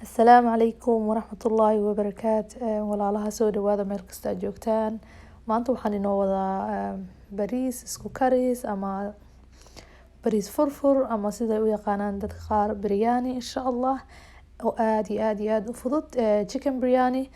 Asalaamu calaykum waraxmatullaahi wabarakaatu. Walaalaha soo dhawaada meel kasta aad joogtaan. Maanta waxaan inoo wadaa bariis isku karis ama bariis furfur ama sida u yaqaanaan dadka qaar biryani insha Allah oo aad u fudud chicken biryani.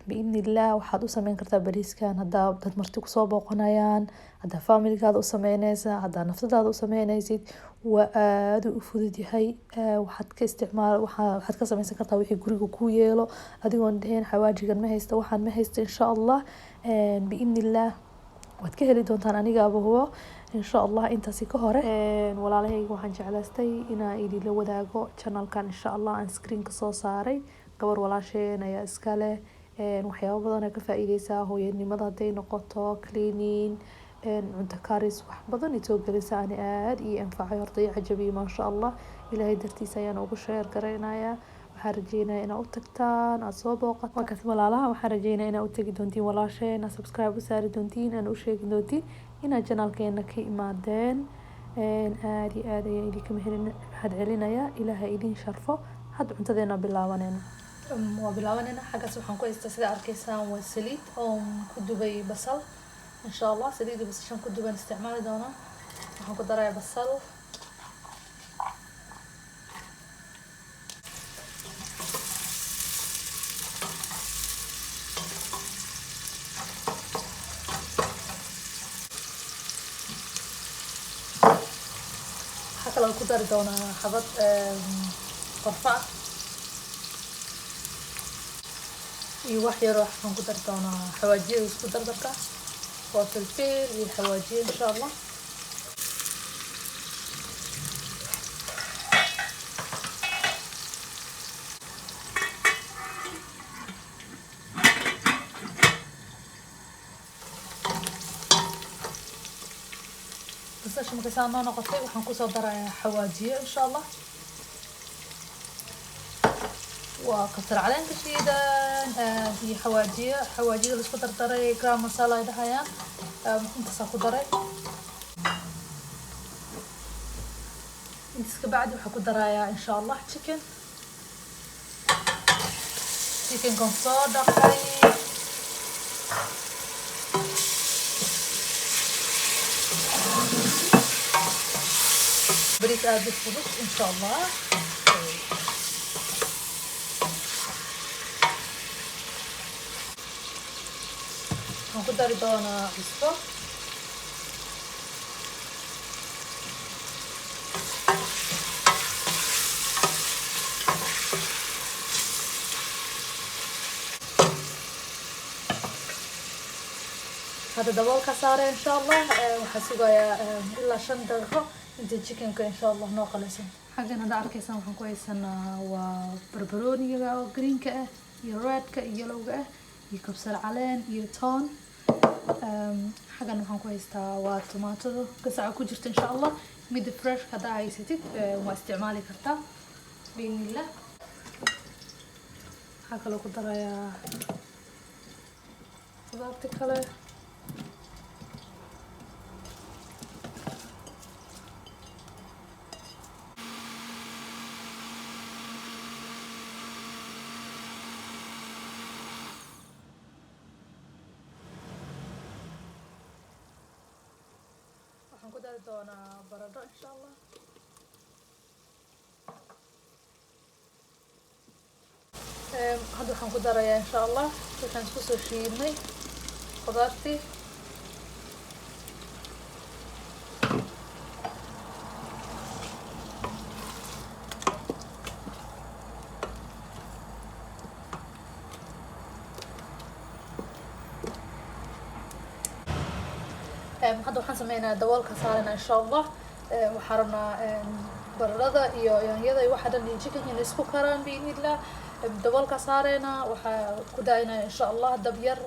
biidhnillah waxaad u sameyn kartaa bariiskan haddaa dad marti kusoo booqanayaan, haddaa familigaada u sameynaysa, haddaa naftadaada u sameynaysid. waa aad u fudud yahay. waxaad ka sameysan kartaa wixii guriga ku yeelo adigoon dheheen xawaajigan ma haysta waxaan ma haysta insha Allah. biidhnillah waad ka heli doontaan anigaaba hubo insha Allah. intaasi ka hore walaalahayga waxaan jeclaystay inaan idinla wadaago channelkan insha Allah aan screen ka soo saaray. gabar walaasheen ayaa iska leh waxyaabo badan ka faa'iideysaa hooyanimada haday noqoto cleaning cunto karis wax badan soo gelisa ani aad iyo anfacay horta iyo cajabi ma sha Allah. ilaahay dartiisa ayaan ugu share gareynayaa. waxaan rajeynayaa inaad u tagtaan aad soo booqato markaas walaalaha waxaan rajeynayaa inaad u tagi doontiin walaasheen subscribe u saari doontiin aan u sheegi doontiin inaad channelkeena ka imaadeen. aad iyo aad ayaan idinka mahad celinayaa. ilaahay idin sharfo. hadda cuntadeena bilaabanayna waa bilaabanayna. xaggaas waxaan ku haystaa sida arkaysaan waa saliid oo ku dubay basal insha Allah. saliidii basashan ku duban isticmaali doonaa. waxaan ku darayaa basal waxaa kaloo ku dari doonaa xabad qorfa iyo wax yar waxaan ku dari doonaa xawaajiyo isku dardarka waa filfil iyo xawaajiyo insha Allah. basasha markay saa noo noqotay waxaan kusoo darayaa xawaajiyo insha Allah. waa kabsar caleenka shiidan iyo xawaajiyada la isku dardaray garam masala ay dhahayaan intaas ku daray. intaas ka bacdi waxaan ku darayaa insha Allah chicken kan soo dhaqay bariis aad u fudud insha Allah. waxaan ku dari doonaa cusbo hadda daboolka saare insha Allah. waxaa sugayaa ilaa 5 daqiiqo inta chickenka insha Allah noo qalaysan. xaggan hadda arkaysaan waxaan ku haysanaa waa barbarooniga oo greenka ah iyo redka iyo yellowga ah iyo kabsar caleen iyo toon. xaggan waxaan ku haystaa waa tomato gasaca ku jirta insha Allah. mid fresh hadda haysatid waa isticmaali kartaa biidhnillah. waxaa kaloo ku darayaa khudaarta kale ku dari doonaa baradho insha Allah. hadda waxaan ku darayaa insha Allah waxaan isku soo shiidnay khudaartii. hadda waxaan sameynaa daboolka saarana insha Allah. waxaan rabnaa baradhada iyo yaanyada iyo waxa dhan iyo chicken in isku karaan biidhnillah. daboolka saarena waxaa ku daayna insha Allah dab yar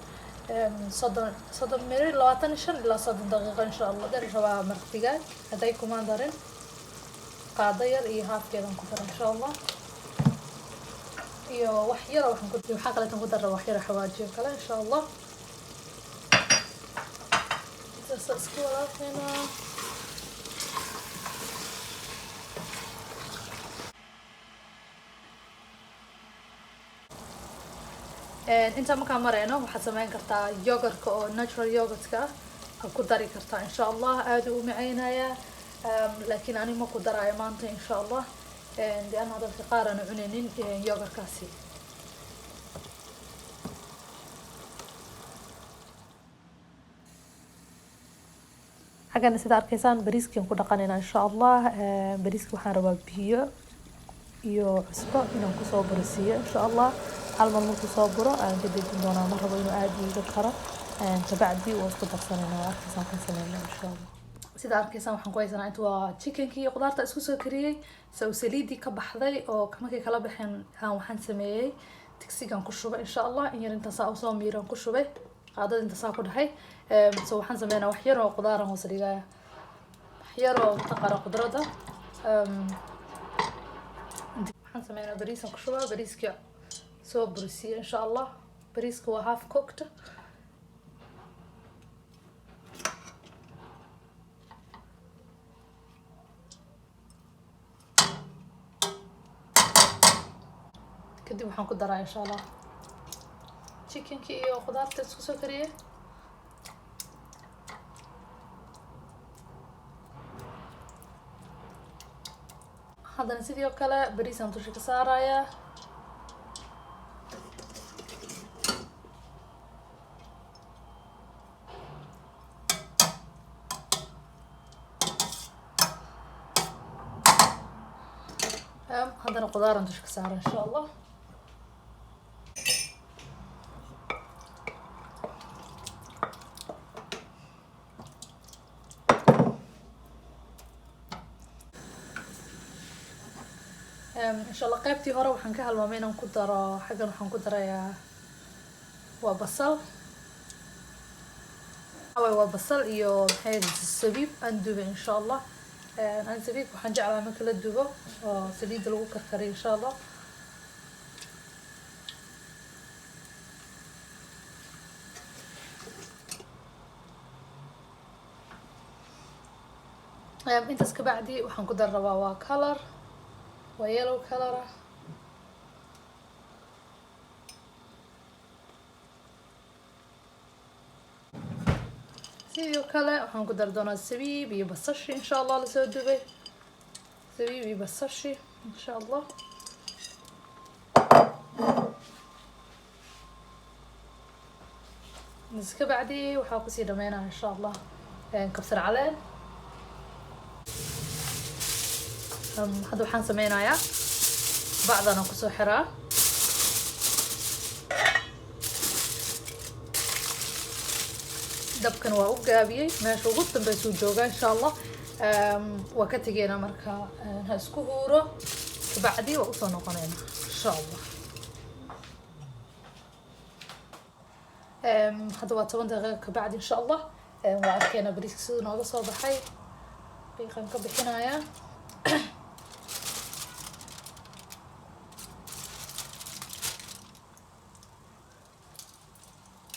30 minute 25 ilaa 30 daqiiqo insha Allah. dar rabaa martiga haday kuma darin qaado yar iyo haafkeedan ku dar insha Allah. iyo wax yar waxaan kale ku daraa wax yar xawaajiyo kale insha Allah. اسكو هنا inta markaan marayno waxaad samayn kartaa yogurtka oo natural yogurtka ku dari kartaa insha allah aad u macaynaya laakiin ani ma ku daraayo maanta insha allah lianna dadka qaar aan cunaynin yogurkaasi xagana sida arkaysaan bariiskan ku dhaqanayna insha allah bariiska waxaan rabaa biyo iyo cusbo inaan kusoo burisiiyo insha allah hal mar markuu soo buro aan ka dejin doonaa ma rabo inuu aad iiga karo kabacdi waa isku darsanayna arkaysaan kan sameynaa insha allah sida arkaysaan waxaan ku haysanaa inta waa chickenkii iyo qudaarta isku soo kariyey saliidii ka baxday oo markay kala baxeen waxaan sameeyey digsigan ku shubay insha allah in yar intaasaa usoo miiran ku shubay qaadada intaasaa ku dhahay waxaan sameynaa wax yar oo qudaaran hoos dhigaya wax yar oo taqara qudrada waxaan sameynaa bariisan ku shubaa bariiskii soo burisiye insha allah bariiska waa half cooked kadib waxaan ku daraa insha allah chickenkii iyo qudaarta isku soo kariyey haddana sidoo kale bariisaan dusha ka saaraya haddana qudaaraan dusha ka saara insha allah insha allah qaybtii hore waxaan ka halmaamay inaan ku daro xaggan waxaan ku darayaa waa basal waa basal iyo maxay sabiib aan dubay insha allah aan sabiib waxaan jeclaa marka la dubo oo saliidda lagu karkariyo insha allah intaas kabacdi waxaan ku dari rabaa waa color waa yellow color sidoo kale waxaan ku dari doonaa sabiib iyo basashi insha allah lasoo dubay sabiib iyo basashi insha allah iska bacdi waxaa kusii dhameynaa insha allah kabsar caleen hadda waxaan sameynayaa bacdan aan kusoo xiraa dabkan waa u gaabiyey meesha ugu dambeysuu joogaa insha allah waa ka tegeynaa marka ha isku huuro kabacdi waa usoo noqoneynaa insha allah hadda waa 10 daqiiqo kabacdi insha allah waa arkeynaa bariiska siduu nooga soo baxay qiiqan ka bixinayaa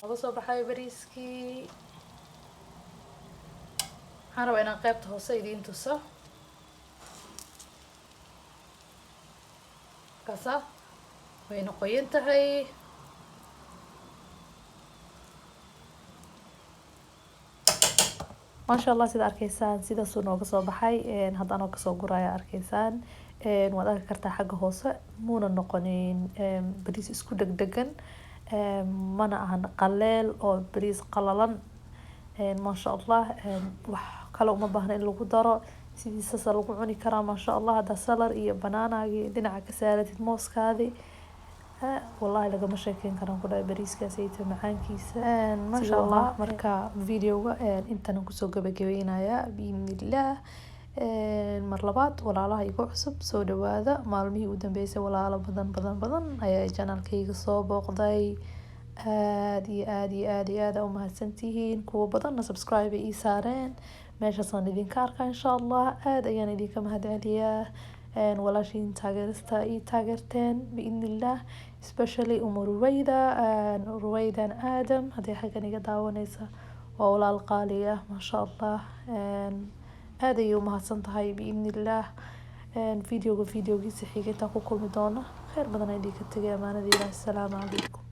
nooga soo baxay bariiskii waxaan rabaa inaan qaybta hoose idiin tuso kaasa wayna qoyan tahay maasha allah sida arkaysaan sidaasuu nooga soo baxay haddana kasoo guraya arkaysaan waad arki kartaa xagga hoose muuna noqonin bariis isku degdegan mana ahan qaleel oo bariis qalalan maasha allah wax kale uma baahna in lagu daro sidiisasa lagu cuni karaa maasha allah haddaa salar iyo banaanaagii dhinaca ka saaratid mooskaadii wallahi lagama sheekeyn karaan ku dhahay bariiskaasayta macaankiisa maasha allah marka videoga intaan kusoo gabagabaynayaa biidnillaah mar labaad walaalaha igu cusub soo dhawaada maalmihii u dambeysay walaalo badan ayaa janaalkayga soo booqday aad iyo aad umahadsantihiin kuwa badanna subscribe ay ii saareen meeshaasaan idinka arkaa insha allah aad ayaan idinka mahadceliyaa walaashiin taageerista ii taageerteen biidnillaah especially ruwaydan aadam haddii xaggan iga daawanaysa waa walaal qaali ah maasha allah aad ayay umahadsan tahay biidnillaah videogiisa xiga intaan ku kulmi doona kheyr badan idinka tegay amaanadiina assalaamu calaykum